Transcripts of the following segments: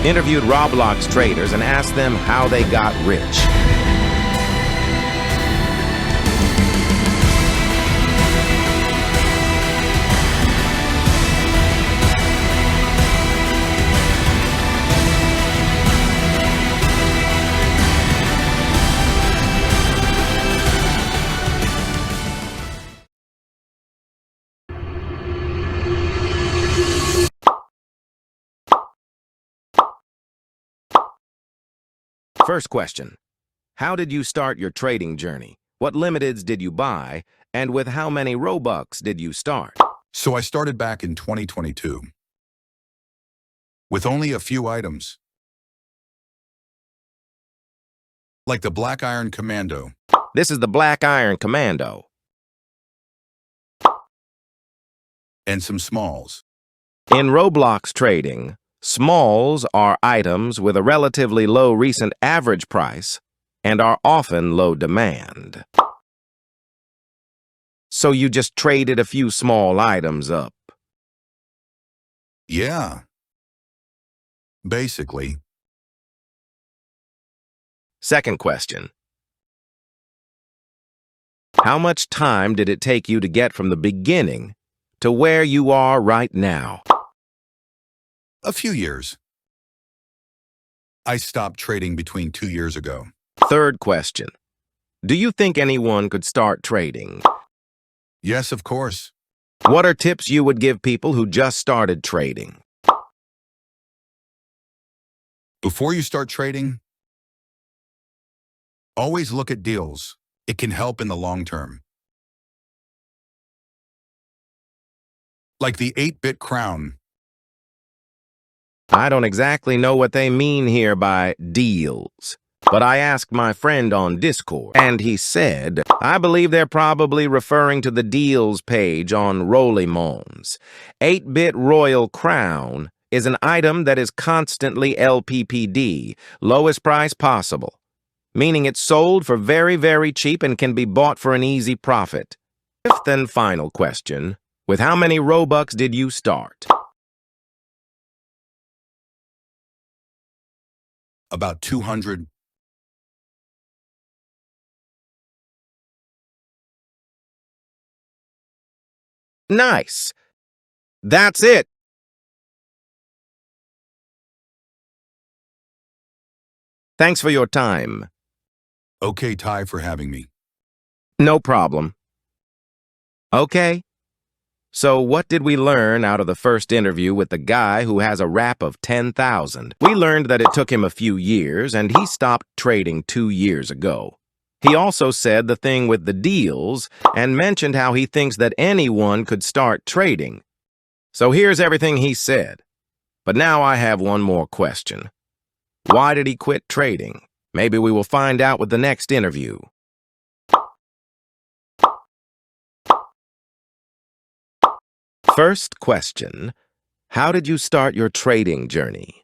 interviewed Roblox traders and asked them how they got rich. First question, how did you start your trading journey? What limiteds did you buy? And with how many Robux did you start? So I started back in 2022 with only a few items, like the Black Iron Commando. This is the Black Iron Commando. And some smalls. In Roblox trading, smalls are items with a relatively low recent average price and are often low demand. So you just traded a few small items up. Yeah. Basically. Second question. How much time did it take you to get from the beginning to where you are right now? A few years. I stopped trading between 2 years ago. Third question. Do you think anyone could start trading? Yes, of course. What are tips you would give people who just started trading? Before you start trading, always look at deals. It can help in the long term. Like the 8-bit crown. I don't exactly know what they mean here by deals, but I asked my friend on Discord, and he said, I believe they're probably referring to the deals page on Rolimons. 8-bit Royal Crown is an item that is constantly LPPD, lowest price possible, meaning it's sold for very, very cheap and can be bought for an easy profit. Fifth and final question, with how many Robux did you start? About 200. Nice. That's it. Thanks for your time. Okay, Ty, for having me. No problem. Okay. So what did we learn out of the first interview with the guy who has a rap of 10,000? We learned that it took him a few years and he stopped trading 2 years ago. He also said the thing with the deals and mentioned how he thinks that anyone could start trading. So here's everything he said. But now I have one more question. Why did he quit trading? Maybe we will find out with the next interview. First question, how did you start your trading journey?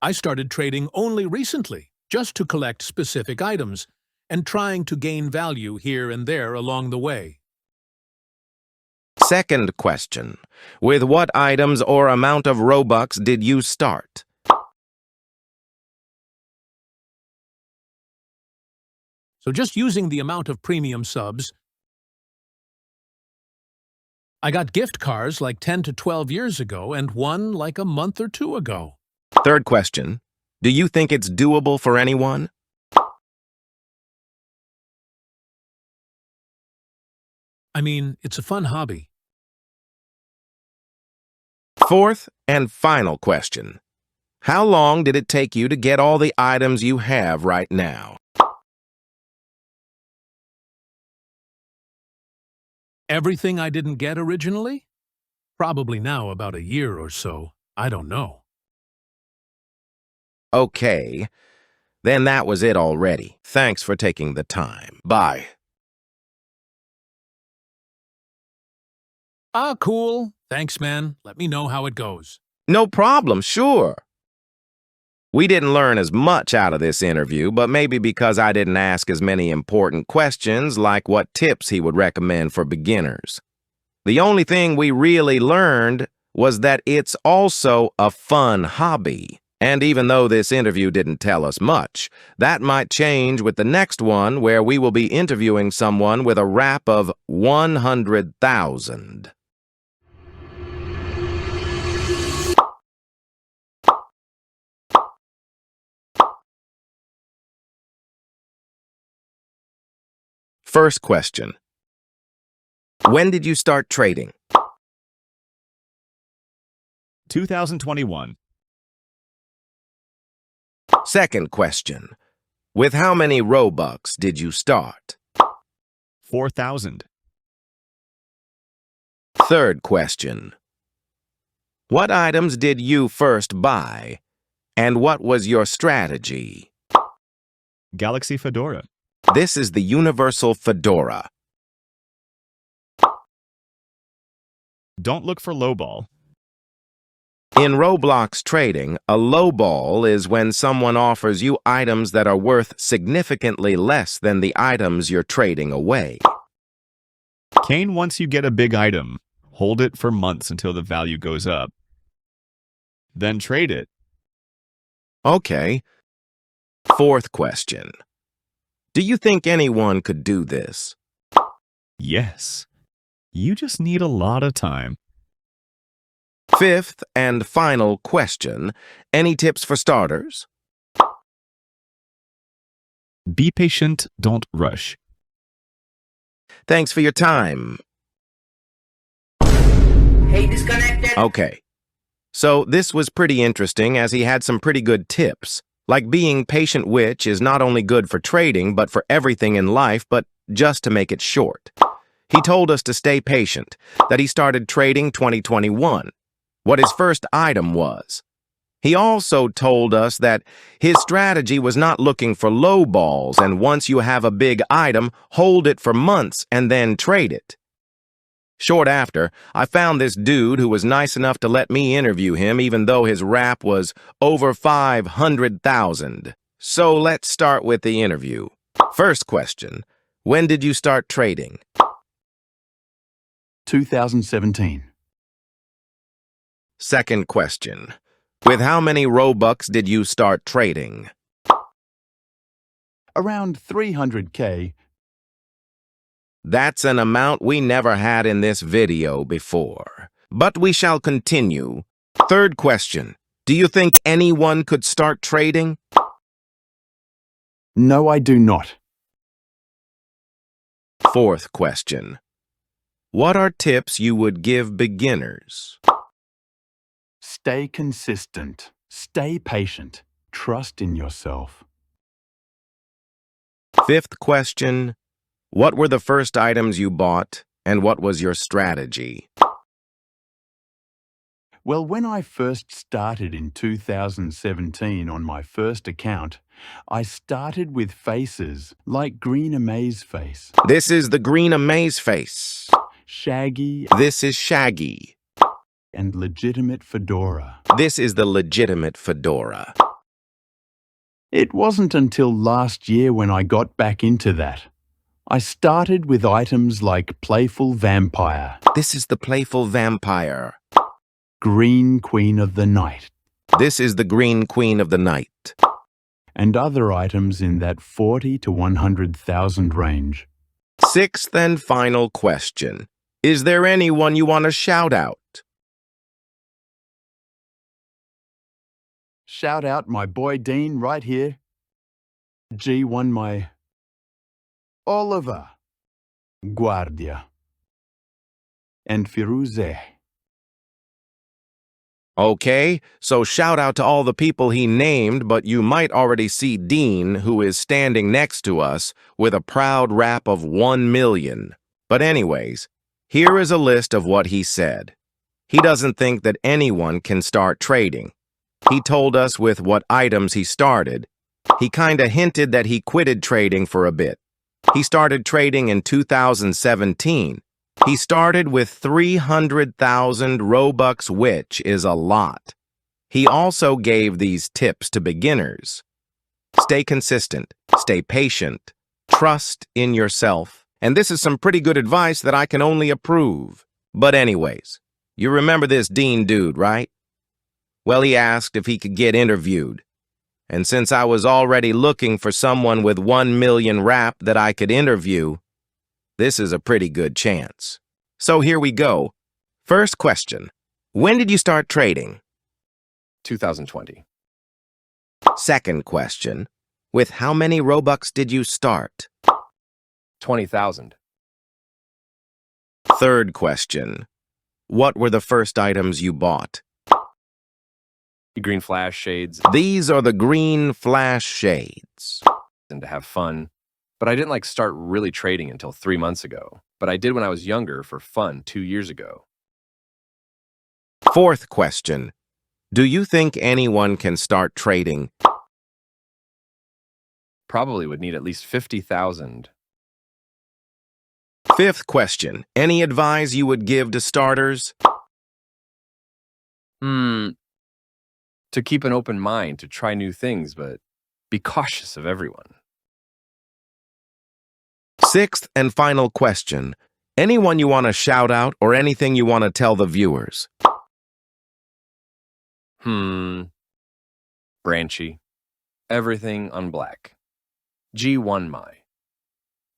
I started trading only recently, just to collect specific items, and trying to gain value here and there along the way. Second question, with what items or amount of Robux did you start? So just using the amount of premium subs, I got gift cards like 10 to 12 years ago and one like a month or 2 ago. Third question, do you think it's doable for anyone? I mean, it's a fun hobby. Fourth and final question, how long did it take you to get all the items you have right now? Everything I didn't get originally? Probably now about a year or so. I don't know. Okay, then that was it already. Thanks for taking the time. Bye. Ah, cool. Thanks, man. Let me know how it goes. No problem, sure. We didn't learn as much out of this interview, but maybe because I didn't ask as many important questions like what tips he would recommend for beginners. The only thing we really learned was that it's also a fun hobby. And even though this interview didn't tell us much, that might change with the next one where we will be interviewing someone with a rap of 100,000. First question. When did you start trading? 2021. Second question. With how many Robux did you start? 4,000. Third question. What items did you first buy, and what was your strategy? Galaxy Fedora. This is the universal fedora. Don't look for lowball. In Roblox trading, a lowball is when someone offers you items that are worth significantly less than the items you're trading away. Kane wants you get a big item. Hold it for months until the value goes up. Then trade it. Okay. Fourth question. Do you think anyone could do this? Yes. You just need a lot of time. Fifth and final question. Any tips for starters? Be patient, don't rush. Thanks for your time. Hey, disconnected. Okay. So this was pretty interesting as he had some pretty good tips. Like being patient, which is not only good for trading, but for everything in life, but just to make it short. He told us to stay patient, that he started trading 2021, what his first item was. He also told us that his strategy was not looking for low balls, and once you have a big item, hold it for months and then trade it. Short after, I found this dude who was nice enough to let me interview him even though his rap was over 500,000. So let's start with the interview. First question, when did you start trading? 2017. Second question, with how many Robux did you start trading? Around 300K. That's an amount we never had in this video before. But we shall continue. Third question, do you think anyone could start trading? No, I do not. Fourth question, what are tips you would give beginners? Stay consistent. Stay patient. Trust in yourself. Fifth question, what were the first items you bought, and what was your strategy? Well, when I first started in 2017 on my first account, I started with faces like Green Amaze face, This is the Green Amaze face. Shaggy, This is Shaggy. and legitimate Fedora. This is the legitimate fedora. It wasn't until last year when I got back into that. I started with items like Playful Vampire, This is the playful vampire. Green Queen of the Night, This is the Green Queen of the Night. and other items in that 40 to 100,000 range. Sixth and final question, is there anyone you want to shout out? Shout out my boy Dean right here. G1 my Oliver, Guardia, and Firuze. Okay, so shout out to all the people he named, but you might already see Dean, who is standing next to us, with a proud rap of 1 million. But anyways, here is a list of what he said. He doesn't think that anyone can start trading. He told us with what items he started. He kinda hinted that he quitted trading for a bit. He started trading in 2017. He started with 300,000 Robux, which is a lot. He also gave these tips to beginners. Stay consistent, stay patient, trust in yourself, and this is some pretty good advice that I can only approve. But anyways, you remember this Dean dude, right? Well, he asked if he could get interviewed. And since I was already looking for someone with 1 million rap that I could interview, this is a pretty good chance. So here we go. First question. When did you start trading? 2020. Second question. With how many Robux did you start? 20,000. Third question. What were the first items you bought? Green flash shades These are the green flash shades. and to have fun. But I didn't start really trading until 3 months ago. But I did when I was younger for fun 2 years ago. Fourth question. Do you think anyone can start trading? Probably would need at least 50,000. Fifth question. Any advice you would give to starters? To keep an open mind, to try new things, but be cautious of everyone. Sixth and final question. Anyone you want to shout out or anything you want to tell the viewers? Branchy. Everything on black. G1 My.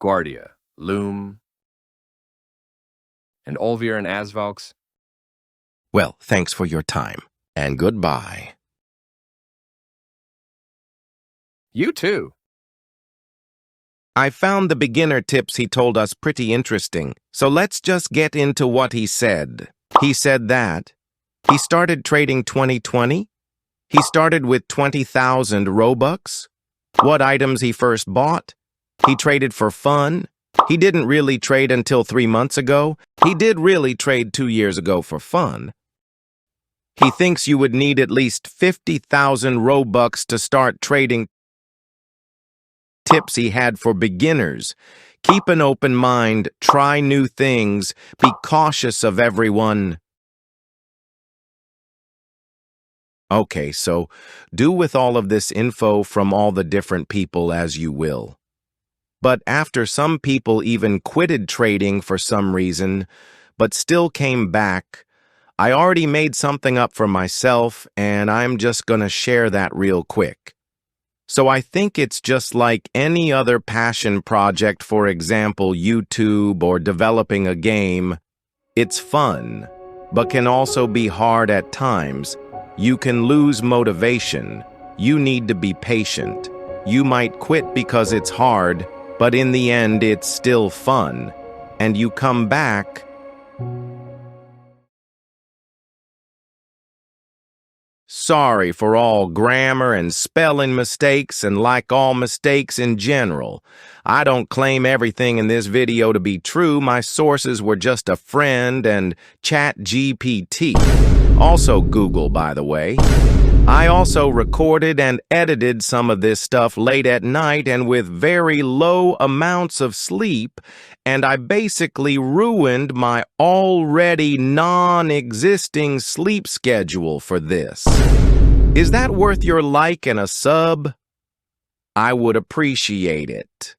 Guardia. Loom. And Olvir and Asvalks. Well, thanks for your time, and goodbye. You too. I found the beginner tips he told us pretty interesting, so let's just get into what he said. He said that he started trading 2020. He started with 20,000 Robux. What items he first bought? He traded for fun. He didn't really trade until 3 months ago. He did really trade 2 years ago for fun. He thinks you would need at least 50,000 Robux to start trading. Tips he had for beginners. Keep an open mind, try new things, be cautious of everyone. Okay, so do with all of this info from all the different people as you will. But after some people even quitted trading for some reason, but still came back, I already made something up for myself, and I'm just gonna share that real quick. So I think it's just like any other passion project, for example, YouTube or developing a game. It's fun, but can also be hard at times. You can lose motivation. You need to be patient. You might quit because it's hard, but in the end, it's still fun. And you come back. Sorry for all grammar and spelling mistakes, and like all mistakes in general. I don't claim everything in this video to be true. My sources were just a friend and ChatGPT. Also Google, by the way. I also recorded and edited some of this stuff late at night and with very low amounts of sleep, and I basically ruined my already non-existing sleep schedule for this. Is that worth your like and a sub? I would appreciate it.